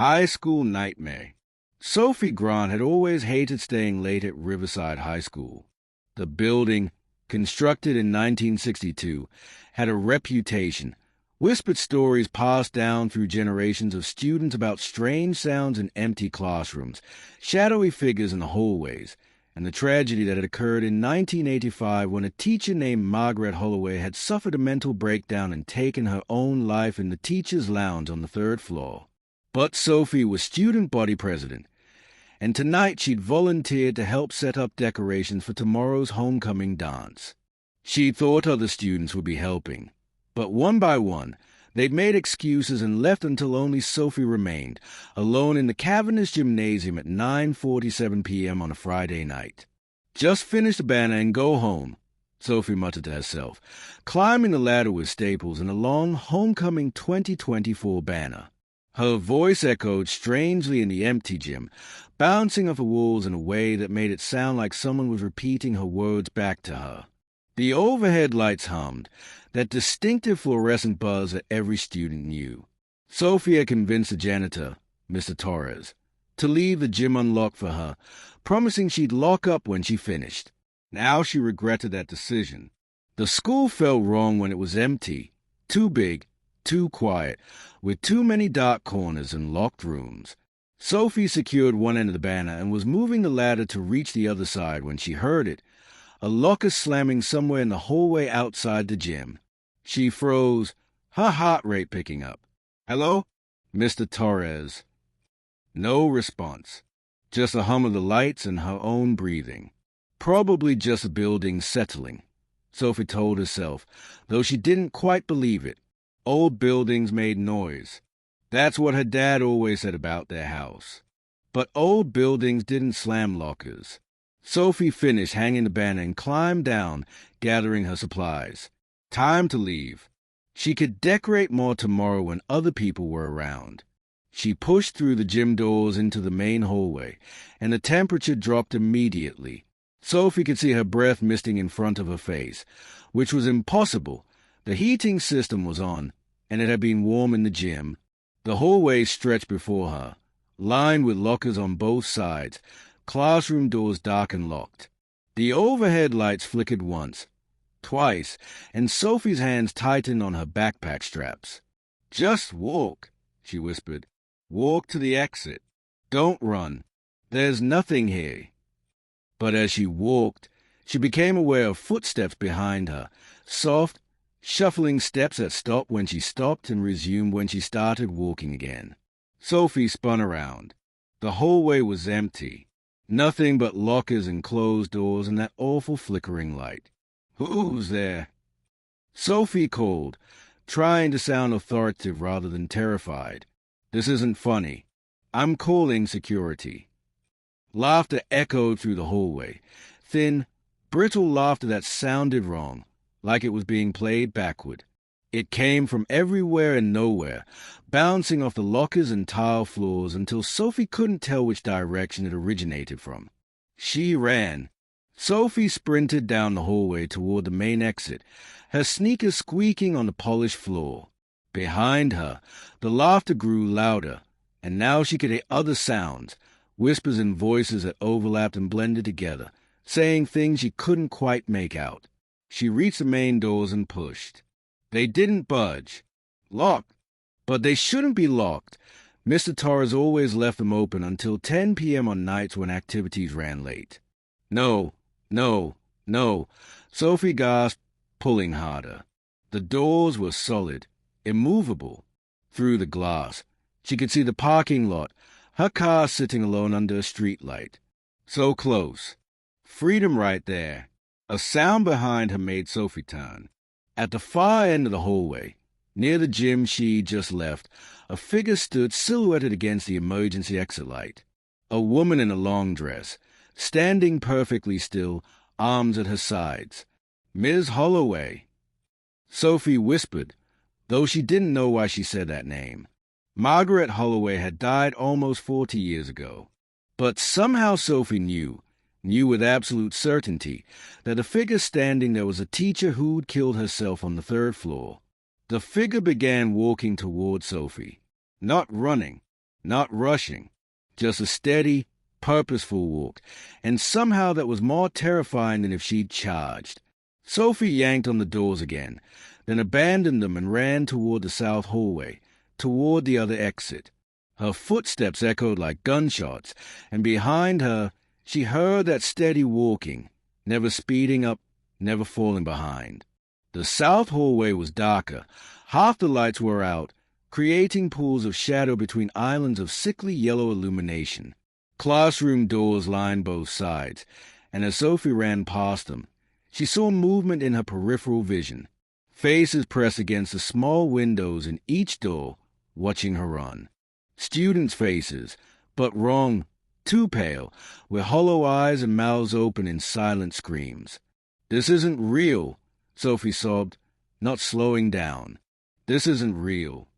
High school nightmare. Sophie Grant had always hated staying late at Riverside High School. The building, constructed in 1962, had a reputation. Whispered stories passed down through generations of students about strange sounds in empty classrooms, shadowy figures in the hallways, and the tragedy that had occurred in 1985 when a teacher named Margaret Holloway had suffered a mental breakdown and taken her own life in the teacher's lounge on the third floor. But Sophie was student body president, and tonight she'd volunteered to help set up decorations for tomorrow's homecoming dance. She thought other students would be helping, but one by one, they'd made excuses and left until only Sophie remained, alone in the cavernous gymnasium at 9:47 p.m. on a Friday night. "Just finish the banner and go home," Sophie muttered to herself, climbing the ladder with staples and a long Homecoming 2024 banner. Her voice echoed strangely in the empty gym, bouncing off the walls in a way that made it sound like someone was repeating her words back to her. The overhead lights hummed, that distinctive fluorescent buzz that every student knew. Sophie had convinced the janitor, Mr. Torres, to leave the gym unlocked for her, promising she'd lock up when she finished. Now she regretted that decision. The school felt wrong when it was empty, too big, too quiet, with too many dark corners and locked rooms. Sophie secured one end of the banner and was moving the ladder to reach the other side when she heard it, a locker slamming somewhere in the hallway outside the gym. She froze, her heart rate picking up. "Hello? Mr. Torres." No response, just a hum of the lights and her own breathing. Probably just the building settling, Sophie told herself, though she didn't quite believe it. Old buildings made noise. That's what her dad always said about their house. But old buildings didn't slam lockers. Sophie finished hanging the banner and climbed down, gathering her supplies. Time to leave. She could decorate more tomorrow when other people were around. She pushed through the gym doors into the main hallway, and the temperature dropped immediately. Sophie could see her breath misting in front of her face, which was impossible. The heating system was on, and it had been warm in the gym. The hallway stretched before her, lined with lockers on both sides, classroom doors dark and locked. The overhead lights flickered once, twice, and Sophie's hands tightened on her backpack straps. "Just walk," she whispered. "Walk to the exit. Don't run. There's nothing here." But as she walked, she became aware of footsteps behind her, soft, shuffling steps that stopped when she stopped and resumed when she started walking again. Sophie spun around. The hallway was empty. Nothing but lockers and closed doors and that awful flickering light. "Who's there?" Sophie called, trying to sound authoritative rather than terrified. "This isn't funny. I'm calling security." Laughter echoed through the hallway, thin, brittle laughter that sounded wrong, like it was being played backward. It came from everywhere and nowhere, bouncing off the lockers and tile floors until Sophie couldn't tell which direction it originated from. She ran. Sophie sprinted down the hallway toward the main exit, her sneakers squeaking on the polished floor. Behind her, the laughter grew louder, and now she could hear other sounds, whispers and voices that overlapped and blended together, saying things she couldn't quite make out. She reached the main doors and pushed. They didn't budge. Locked. But they shouldn't be locked. Mr. Torres always left them open until 10 p.m. on nights when activities ran late. No, no, no. Sophie gasped, pulling harder. The doors were solid, immovable. Through the glass, she could see the parking lot, her car sitting alone under a streetlight. So close. Freedom right there. A sound behind her made Sophie turn. At the far end of the hallway, near the gym she just left, a figure stood silhouetted against the emergency exit light. A woman in a long dress, standing perfectly still, arms at her sides. "Ms. Holloway." Sophie whispered, though she didn't know why she said that name. Margaret Holloway had died almost 40 years ago. But somehow Sophie knew with absolute certainty, that the figure standing there was a teacher who'd killed herself on the third floor. The figure began walking toward Sophie, not running, Not rushing, just a steady, purposeful walk, and somehow that was more terrifying than if she'd charged. Sophie yanked on the doors again, then abandoned them and ran toward the south hallway, toward the other exit. Her footsteps echoed like gunshots, and behind her she heard that steady walking, never speeding up, never falling behind. The south hallway was darker. Half the lights were out, creating pools of shadow between islands of sickly yellow illumination. Classroom doors lined both sides, and as Sophie ran past them, she saw movement in her peripheral vision. Faces pressed against the small windows in each door, watching her run. Students' faces, but wrong, too pale, with hollow eyes and mouths open in silent screams. "This isn't real," Sophie sobbed, not slowing down. "This isn't real."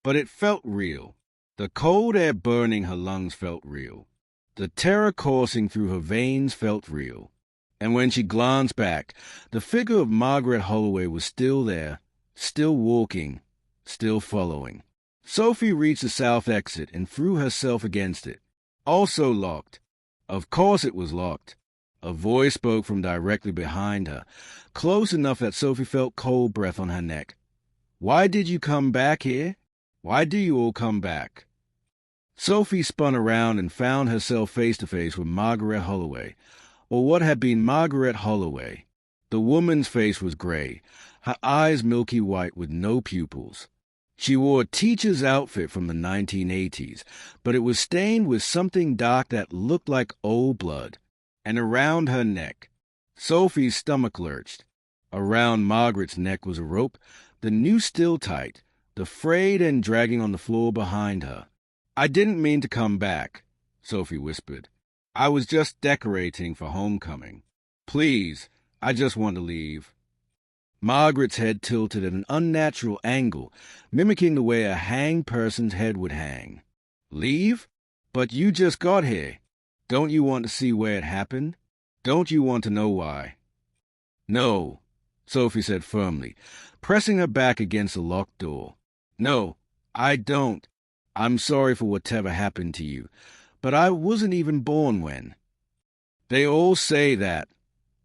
But it felt real. The cold air burning her lungs felt real. The terror coursing through her veins felt real. And when she glanced back, the figure of Margaret Holloway was still there, still walking, still following. Sophie reached the south exit and threw herself against it. Also locked. Of course it was locked. A voice spoke from directly behind her, close enough that Sophie felt cold breath on her neck. "Why did you come back here? Why do you all come back?" Sophie spun around and found herself face to face with Margaret Holloway, or what had been Margaret Holloway. The woman's face was gray, her eyes milky white with no pupils. She wore a teacher's outfit from the 1980s, but it was stained with something dark that looked like old blood. And around her neck, Sophie's stomach lurched. Around Margaret's neck was a rope, the noose still tight, the frayed end dragging on the floor behind her. "I didn't mean to come back," Sophie whispered. "I was just decorating for homecoming. Please, I just want to leave." Margaret's head tilted at an unnatural angle, mimicking the way a hanged person's head would hang. "Leave? But you just got here. Don't you want to see where it happened? Don't you want to know why?" "No," Sophie said firmly, pressing her back against the locked door. "No, I don't. I'm sorry for whatever happened to you, but I wasn't even born when." "They all say that,"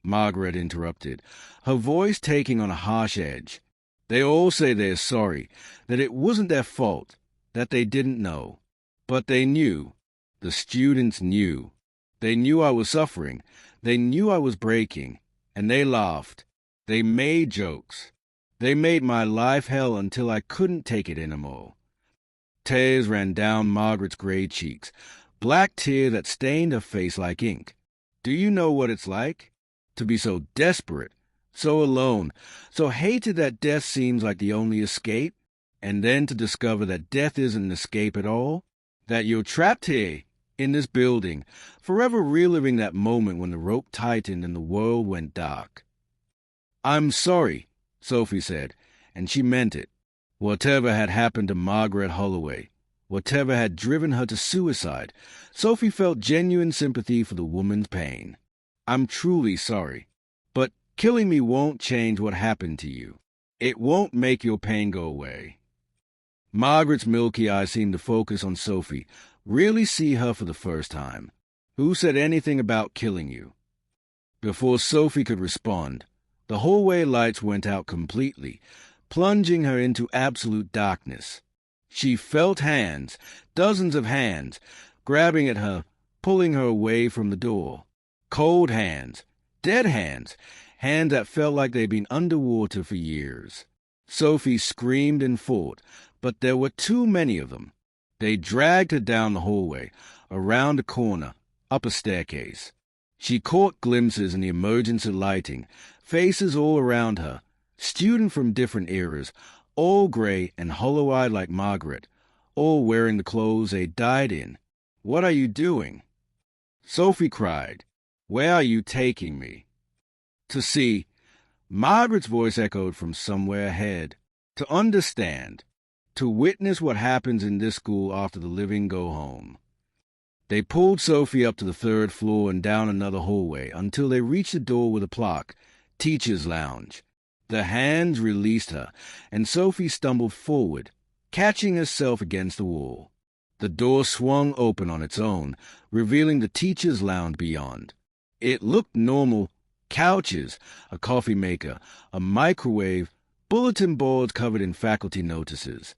Margaret interrupted, her voice taking on a harsh edge. "They all say they're sorry, that it wasn't their fault, that they didn't know. But they knew. The students knew. They knew I was suffering. They knew I was breaking. And they laughed. They made jokes. They made my life hell until I couldn't take it anymore." Tears ran down Margaret's gray cheeks, black tears that stained her face like ink. "Do you know what it's like? To be so desperate, so alone, so hated that death seems like the only escape, and then to discover that death isn't an escape at all? That you're trapped here, in this building, forever reliving that moment when the rope tightened and the world went dark." "I'm sorry," Sophie said, and she meant it. Whatever had happened to Margaret Holloway, whatever had driven her to suicide, Sophie felt genuine sympathy for the woman's pain. "I'm truly sorry. But killing me won't change what happened to you. It won't make your pain go away." Margaret's milky eyes seemed to focus on Sophie, really see her for the first time. "Who said anything about killing you?" Before Sophie could respond, the hallway lights went out completely, plunging her into absolute darkness. She felt hands, dozens of hands, grabbing at her, pulling her away from the door. Cold hands, dead hands, hands that felt like they'd been underwater for years. Sophie screamed and fought, but there were too many of them. They dragged her down the hallway, around a corner, up a staircase. She caught glimpses in the emergency lighting, faces all around her, students from different eras, all gray and hollow-eyed like Margaret, all wearing the clothes they died in. "What are you doing?" Sophie cried. "Where are you taking me?" "To see." Margaret's voice echoed from somewhere ahead. "To understand. To witness what happens in this school after the living go home." They pulled Sophie up to the third floor and down another hallway until they reached a door with a plaque, Teacher's Lounge. The hands released her, and Sophie stumbled forward, catching herself against the wall. The door swung open on its own, revealing the teacher's lounge beyond. It looked normal: couches, a coffee maker, a microwave, bulletin boards covered in faculty notices.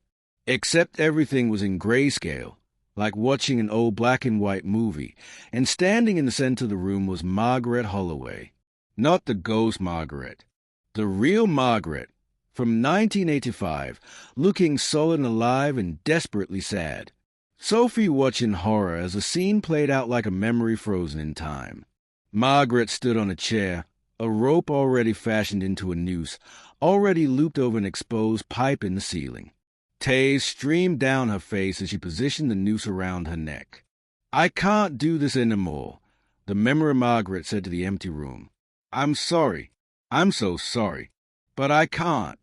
Except everything was in grayscale, like watching an old black-and-white movie, and standing in the center of the room was Margaret Holloway. Not the ghost Margaret. The real Margaret, from 1985, looking solid and alive and desperately sad. Sophie watched in horror as the scene played out like a memory frozen in time. Margaret stood on a chair, a rope already fashioned into a noose, already looped over an exposed pipe in the ceiling. Tears streamed down her face as she positioned the noose around her neck. "I can't do this anymore," the memory of Margaret said to the empty room. "I'm sorry. I'm so sorry. But I can't."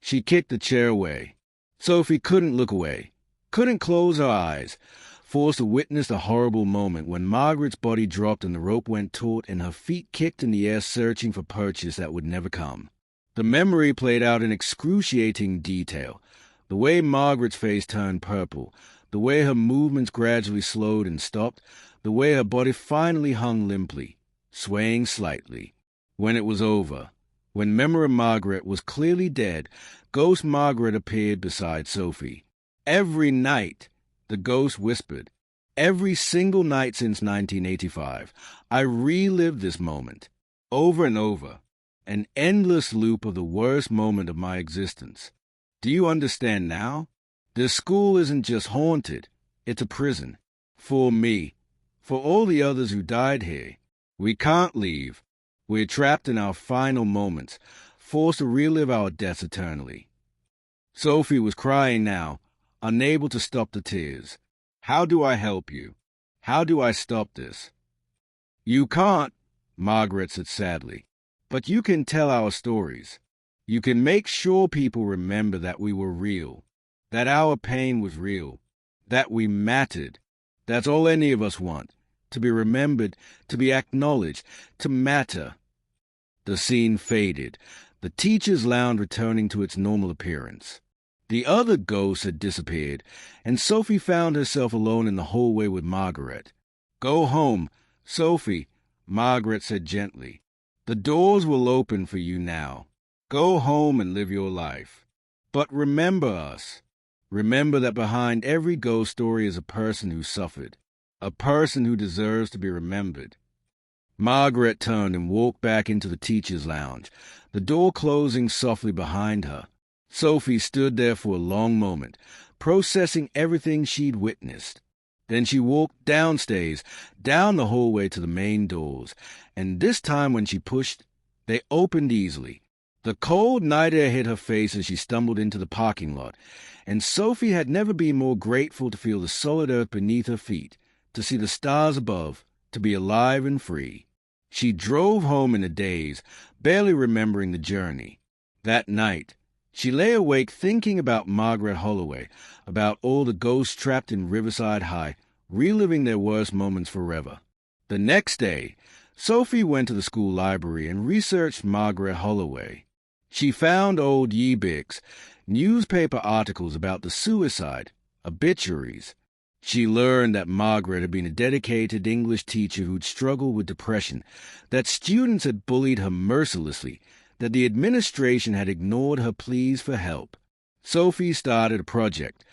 She kicked the chair away. Sophie couldn't look away, couldn't close her eyes, forced to witness the horrible moment when Margaret's body dropped and the rope went taut and her feet kicked in the air, searching for purchase that would never come. The memory played out in excruciating detail. The way Margaret's face turned purple, the way her movements gradually slowed and stopped, the way her body finally hung limply, swaying slightly. When it was over, when memory of Margaret was clearly dead, ghost Margaret appeared beside Sophie. "Every night," the ghost whispered, "every single night since 1985, I relived this moment, over and over, an endless loop of the worst moment of my existence. Do you understand now? This school isn't just haunted, it's a prison. For me, for all the others who died here. We can't leave. We're trapped in our final moments, forced to relive our deaths eternally." Sophie was crying now, unable to stop the tears. "How do I help you? How do I stop this?" "You can't," Margaret said sadly, "but you can tell our stories. You can make sure people remember that we were real, that our pain was real, that we mattered. That's all any of us want, to be remembered, to be acknowledged, to matter." The scene faded, the teacher's lounge returning to its normal appearance. The other ghosts had disappeared, and Sophie found herself alone in the hallway with Margaret. "Go home, Sophie," Margaret said gently. "The doors will open for you now. Go home and live your life. But remember us. Remember that behind every ghost story is a person who suffered, a person who deserves to be remembered." Margaret turned and walked back into the teacher's lounge, the door closing softly behind her. Sophie stood there for a long moment, processing everything she'd witnessed. Then she walked downstairs, down the hallway to the main doors, and this time when she pushed, they opened easily. The cold night air hit her face as she stumbled into the parking lot, and Sophie had never been more grateful to feel the solid earth beneath her feet, to see the stars above, to be alive and free. She drove home in a daze, barely remembering the journey. That night, she lay awake thinking about Margaret Holloway, about all the ghosts trapped in Riverside High, reliving their worst moments forever. The next day, Sophie went to the school library and researched Margaret Holloway. She found old yearbooks, newspaper articles about the suicide, obituaries. She learned that Margaret had been a dedicated English teacher who'd struggled with depression, that students had bullied her mercilessly, that the administration had ignored her pleas for help. Sophie started a project,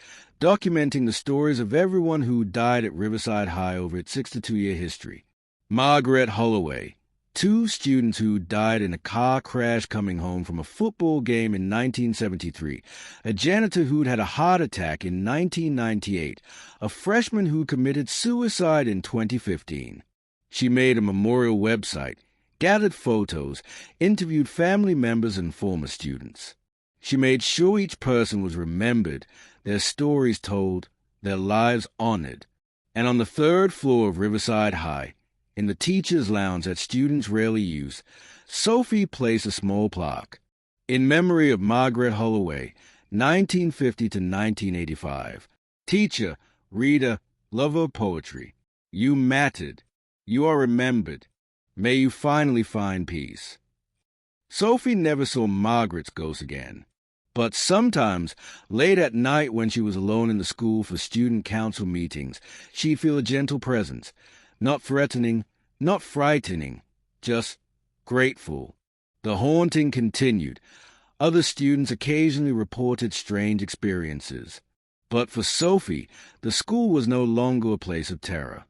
documenting the stories of everyone who died at Riverside High over its 62-year history. Margaret Holloway, 2 students who died in a car crash coming home from a football game in 1973, a janitor who'd had a heart attack in 1998, a freshman who committed suicide in 2015. She made a memorial website, gathered photos, interviewed family members and former students. She made sure each person was remembered, their stories told, their lives honored. And on the 3rd floor of Riverside High, in the teacher's lounge that students rarely use, Sophie placed a small plaque. In memory of Margaret Holloway, 1950 to 1985. Teacher, reader, lover of poetry. You mattered. You are remembered. May you finally find peace. Sophie never saw Margaret's ghost again. But sometimes, late at night when she was alone in the school for student council meetings, she'd feel a gentle presence, not threatening, not frightening, just grateful. The haunting continued. Other students occasionally reported strange experiences. But for Sophie, the school was no longer a place of terror.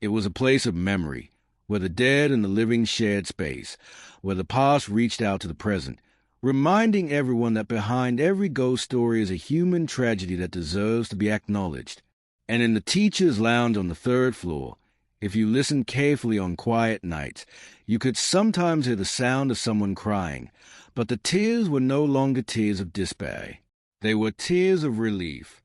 It was a place of memory, where the dead and the living shared space, where the past reached out to the present, reminding everyone that behind every ghost story is a human tragedy that deserves to be acknowledged. And in the teacher's lounge on the third floor, if you listened carefully on quiet nights, you could sometimes hear the sound of someone crying, but the tears were no longer tears of despair. They were tears of relief.